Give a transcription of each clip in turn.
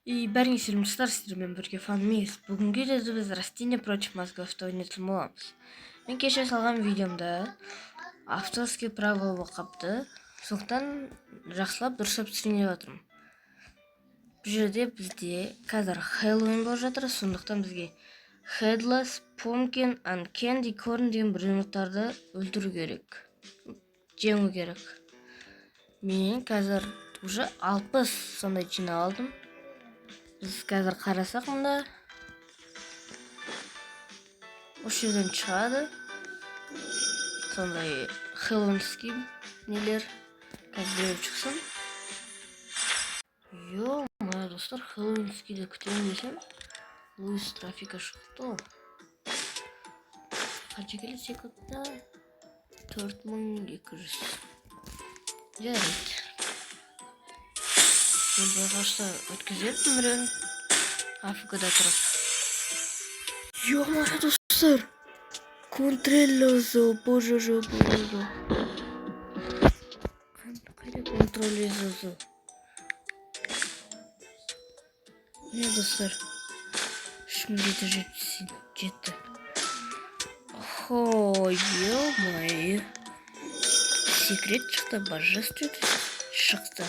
Бәріңе сәлеметсіздер, сіздермен бірге фанмиз. Бүгінгі видеода біз растения против мозгов ойнайтын боламыз. Мен кеше салған видеомда авторский право болып қапты. Сондықтан жақсылап дұрыстап түсіндіріп жатырмын. Бұл жерде бізде қазір Хэллоуин болып жатыр, сондықтан бізге Headless, Pumpkin and Candy Corn деген біреуіттарды өлтіру керек. Жеңу керек. Мен қазір уже 60 сондай жинап алдым. Біз қазір қарасақ мұнда осы жерден шығады сондай хэллоуинский нелер. Қазір біреу шықсын. Моя достар, хэллоуинскийді күтемін десем Луис трафика шықты. Қанша келеді секундта? 4200. Жарайды. Мен байғашта өткізетін біреуін Африкада тұрып. Моя достар, контролезо, боже. Қайда контролезо? Міне достар, 3777. Ё-моё. Секрет шықты, божественный шықты.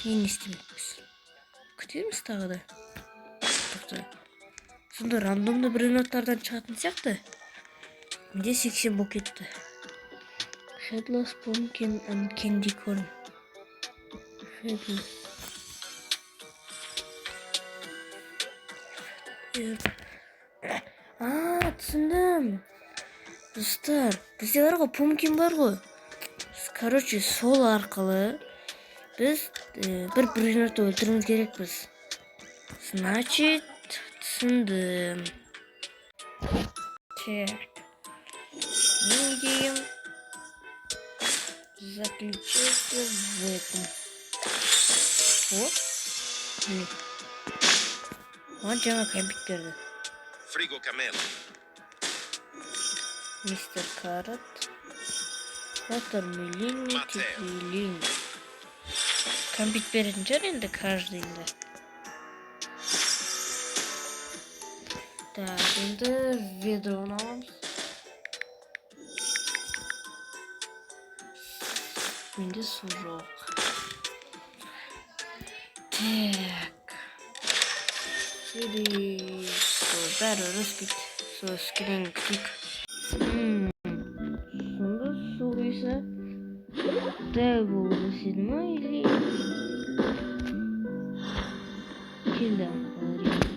Не істемекпіз. Күтеміз тағы да. Сонда рандомды біреуіттардан шығатын сияқты. Менде 80 болып кетті. Headless, Pumpkin and Candy Corn. Түсіндім. Достар, бізде бар ғой, Pumpkin бар ғой. Короче, сол арқылы біз бір біреуітті өлтіруіміз керекпіз. Значит, түсіндім. Так. Мен идеям заключается в этом. Вот жаңа компьютерді. Фриго Камело. Мистер Карат. Watermelon, Тифилин. Компьютер беретін шығар енді каждыйында. Так, енді ведроны аламыз. Менде су жоқ. Так. Бәрі өріспейді. Су өскенен күтейік. Сонда су құйса дәл болып өседі ма, или келді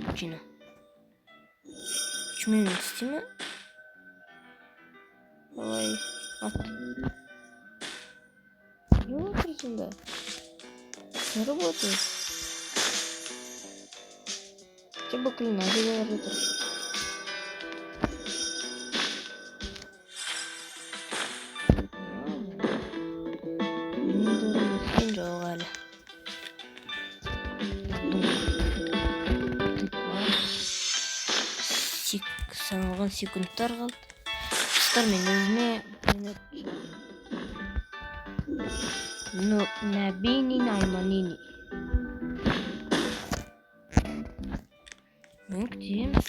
капучино. 3 минут істей ме? Олай ат. Не отырсың да? Не работает? Тебе клинады говорит. Саналған секундтар қалды. Достар, мен өзіме Набини Найманини. Мен күтеміз.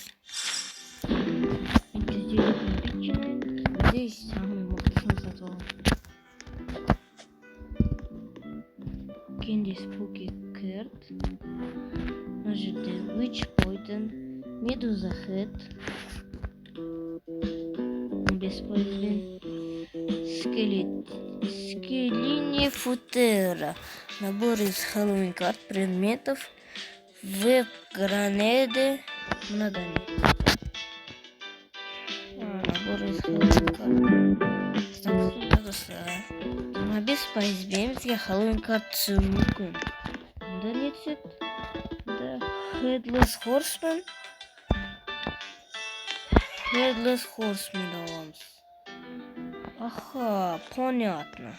Здесь самый мықтысын сатып аламын. Candy Spooky Cat. Мына жерде Witch Poison, Medusa Head. 15%. Скелинифутера. Набор из Хэллоуин карт, предметов, веб-гранеды. Надо ли? Набор из Хэллоуин карт. На без пайызбемізге Хэллоуин карт түсуі мүмкін. Мұнда не түседі? Headless Horseman. Headless Horseman аламыз. Аха, понятно.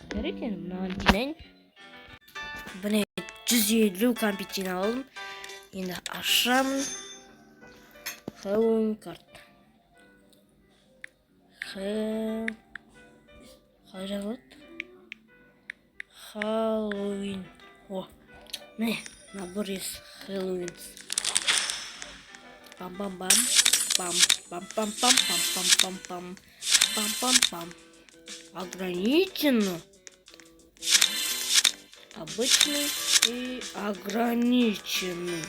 Берите, мынаған жинайын. Бұны 150 компьютер алдым. Енді ашамын. Хэллоуин карт. Қалай жазылады? Хэллоуин. Міне, набор из Хэллоуин. Пам-пам-пам. Пам-пам-пам-пам-пам-пам-пам. Пам-пам-пам. Ограниченно. Обычный и ограниченный.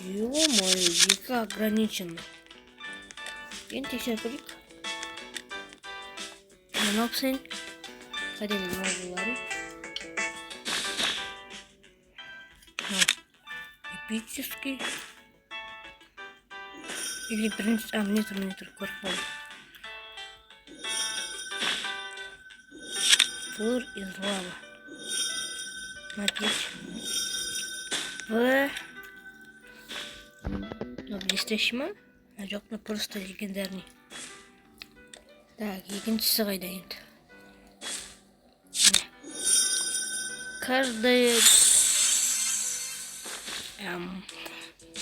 Ё-моё, екі ограниченный. Енді тексеріп көрейік. Мынау пісен. Қайда мен мағыларын. Эпический. Или принц... мне көріп болды. Флор из лавы. Смотрите. Ну, блестящий ма? А жоқ, ну просто легендарный. Так, екіншісі қайда енді. Каждая...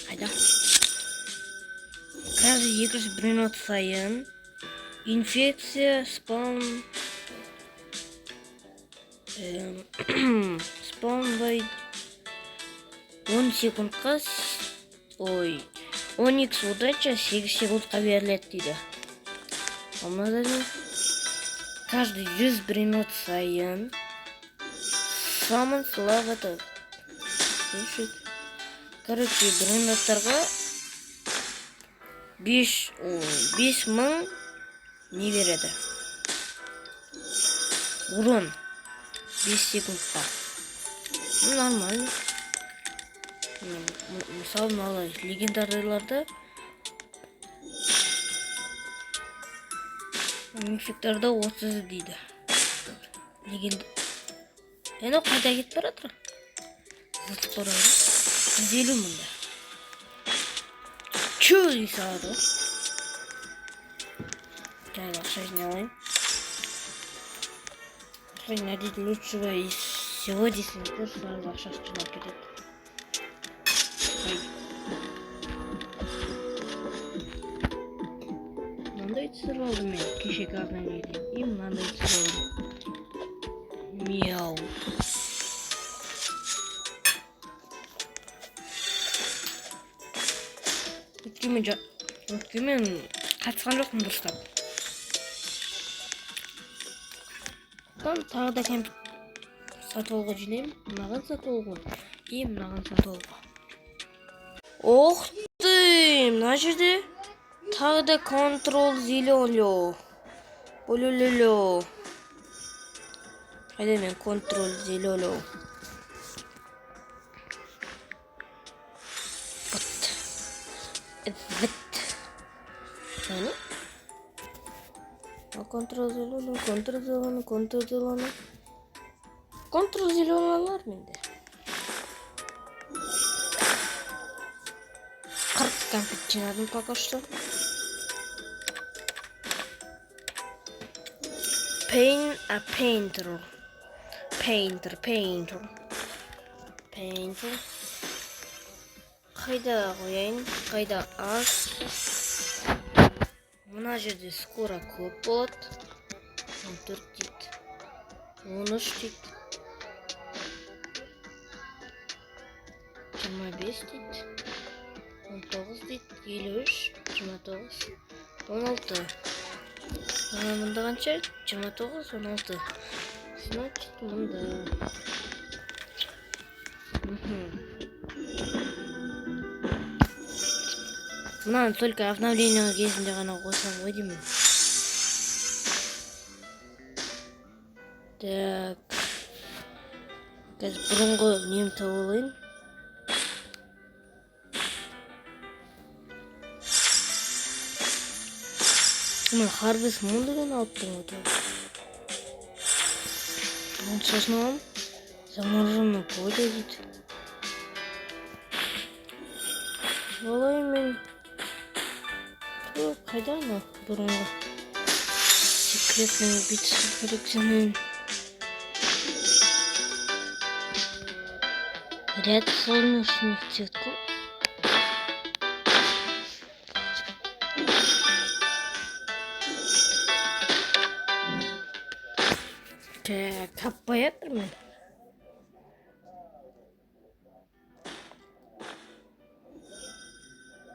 Қайда? Каждый 2 минут сайын инфекция спаунбай 10 секундқа 10x удача 8 секундқа беріледі дейді. Мынада не? Каждый 100 минут сайын самын славата. Короче, 1 минуттарға 5000 не береді. Урон 5 секундқа. Ну, нормально. Мысалы, мынау легендарларда мификтарда 30 дейді. Легенда. Енді қайда кетіп баратыр? Зытып барады. 150 мында. Чё дей салады? Жайлы ақша жиналайын. Найдите лучшего из всего десятка, сразу ақшасы жинап кетеді. Мынандай түсіріп алдым мен кешегі обновлениеден. И мынандай түсіріп алдым. Мяу. Өткен мен қатысқан жоқпын дұрыстап. Тағы да сатып алуға жинаймын. Мынаған сатып алуға. И мынаған сатып алуға. Ох ты! Мына жерде тағы да контрол зеленый. Олололо. Қайда мен контрол зеленый. Вот. Яғни? Контрол зеленый. Контрол зеленый алар менде. 40 конфет жинадым пока что. Painter. Қайда қояйын? Қайда аз? Мына жерде скоро көп болады. 14 дейді. 13 дейді. 25 дейді. 19 дейді. 53, 29, 16. Мында қанша? 29, 16. Значит, мында. Мынаны только обновление кезінде ғана қосам ғой деймін. Так. Қазір бұрынғы нем тауып алайын. Мен Harvest Moon деген алыптың ғой. Сосын алам. Замороженное поле дейді. Олай мен... Қайда ана бұрынғы секретный убийца коллекционный. Ряд солнечных цветков. Так, капает мен.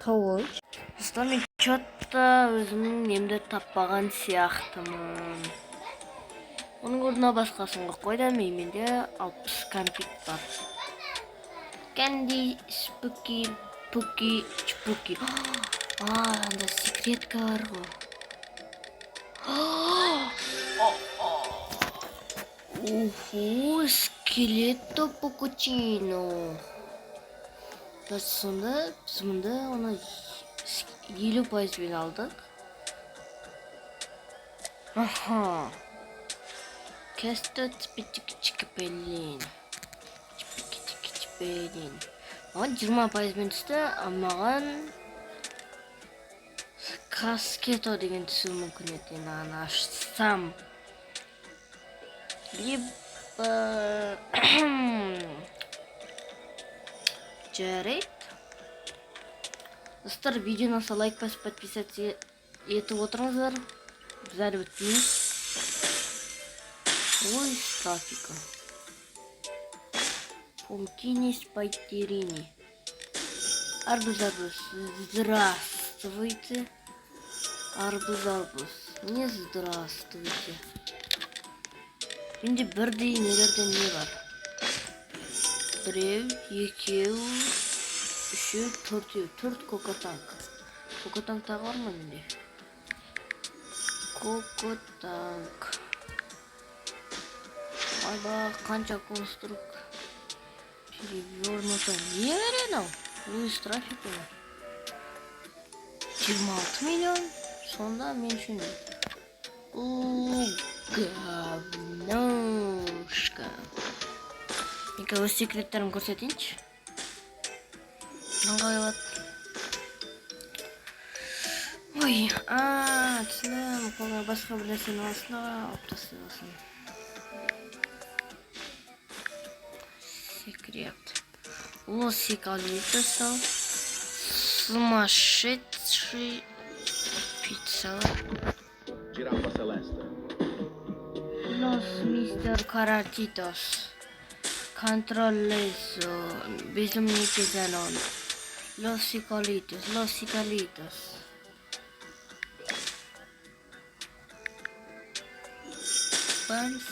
Тобой. Достар, мен чотта өзімнің немді таппаған сияқтымын. Оның орнына басқасын қойда менде 60 кәмпит бар. Candy, Spooky, Pookie, Spooky. Анда секретка бар ғой. Уху, скелетто пукучино. Сонда біз мұнда оны 50% алдық. Аха. Кесто чипи-чики-чики-пелин. Чипи-чики-чики-пелин. Маған 20% түсті, маған каскето деген түсу мүмкін еді. Аны ашсам. Либо жарайды. Достар, видеоны лайк басып подписаться етіп отырыңыздар. Біз әлі өтпейміз. Ой, с трафика. Пумкини спайтерини. Арбуз. Здравствуйте. Арбуз. Не здравствуйте. Менде бірдей нелерден не бар? Біреу, екеу, үшеу, төртеу. 4 кокотанк. Кокотанк тағы бар ма менде? Кокотанк. Айба, қанша конструк. Перевернуто. Не береді ау? Өз трафик өлі. 26 миллион. Сонда мен үшін. Говношка. Мен өз секреттерім көрсетейінші. Мынға қойылады. Ой, түсінем. Қолға басқа білесен аласына алып тастай алсын. Секрет. Лосикалитоса. Сумасшедший пицца. Giraffa celeste. Los Mr. Karatitos. Controleso. Безумный пизанон. Los Cicalitos. Bams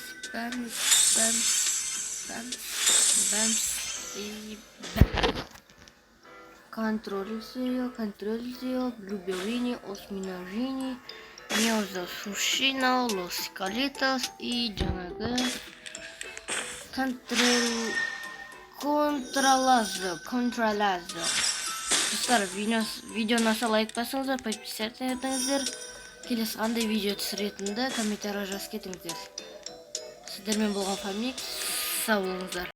и бам. Контрользио, Блюбелини, Осминожини, Миоза Сушино, Los Cicalitos и Джанага. Контралазо. Достар, видеоны лайк басыңыздар, подписаться етіңіздер. Келесі қандай видео түсіретінді комментария жазып кетіңіздер. Сіздермен болған Фамик, сау болыңыздар.